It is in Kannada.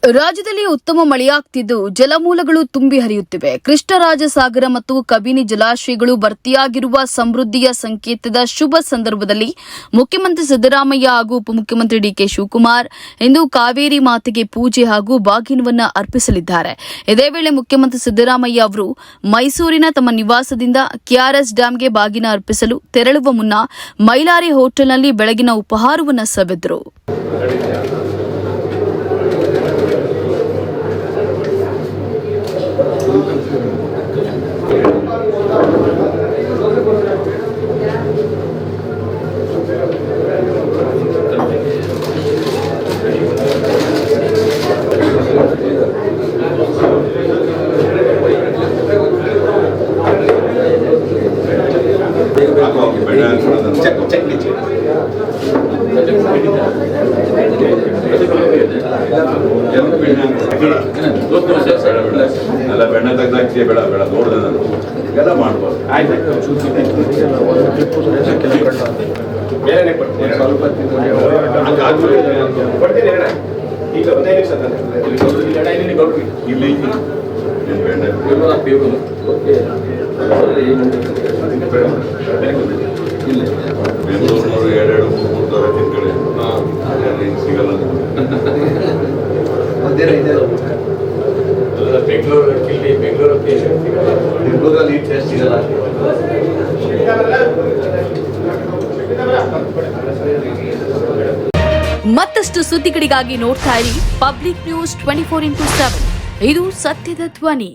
ರಾಜ್ಯದಲ್ಲಿ ಉತ್ತಮ ಮಳೆಯಾಗುತ್ತಿದ್ದು ಜಲಮೂಲಗಳು ತುಂಬಿ ಹರಿಯುತ್ತಿವೆ. ಕೃಷ್ಣರಾಜಸಾಗರ ಮತ್ತು ಕಬಿನಿ ಜಲಾಶಯಗಳು ಭರ್ತಿಯಾಗಿರುವ ಸಮೃದ್ಧಿಯ ಸಂಕೇತದ ಶುಭ ಸಂದರ್ಭದಲ್ಲಿ ಮುಖ್ಯಮಂತ್ರಿ ಸಿದ್ದರಾಮಯ್ಯ ಹಾಗೂ ಉಪಮುಖ್ಯಮಂತ್ರಿ ಡಿಕೆ ಶಿವಕುಮಾರ್ ಇಂದು ಕಾವೇರಿ ಮಾತೆಗೆ ಪೂಜೆ ಹಾಗೂ ಬಾಗಿನವನ್ನು ಅರ್ಪಿಸಲಿದ್ದಾರೆ. ಇದೇ ವೇಳೆ ಮುಖ್ಯಮಂತ್ರಿ ಸಿದ್ದರಾಮಯ್ಯ ಅವರು ಮೈಸೂರಿನ ತಮ್ಮ ನಿವಾಸದಿಂದ ಕೆಆರ್ಎಸ್ ಡ್ಯಾಂಗೆ ಬಾಗಿನ ಅರ್ಪಿಸಲು ತೆರಳುವ ಮುನ್ನ ಮೈಲಾರಿ ಹೋಟೆಲ್ನಲ್ಲಿ ಬೆಳಗಿನ ಉಪಹಾರವನ್ನು ಸವಿದರು. ಅಲ್ಲ ಬೆಣ್ಣೆ ತೆಗ್ದಾಕ್ತಿಯ ಬೇಡ ಬೇಡ ನೋಡಿದೆ ನಾನು ಎಲ್ಲ ಮಾಡ್ಬೋದು. ಬೆಂಗಳೂರಿನವರು 2-3 ಸಾವಿರ ತಿಂಗಳು ಸಿಗಲ್ಲ. ಬೆಂಗಳೂರಲ್ಲಿ ಟೇಸ್ಟ್ ಸಿಗಲ್ಲ. ಮತ್ತಷ್ಟು ಸುದ್ದಿಗಳಿಗಾಗಿ ನೋಡ್ತಾ ಇರಿ ಪಬ್ಲಿಕ್ ನ್ಯೂಸ್ 24x7. ಇದು ಸತ್ಯದ ಧ್ವನಿ.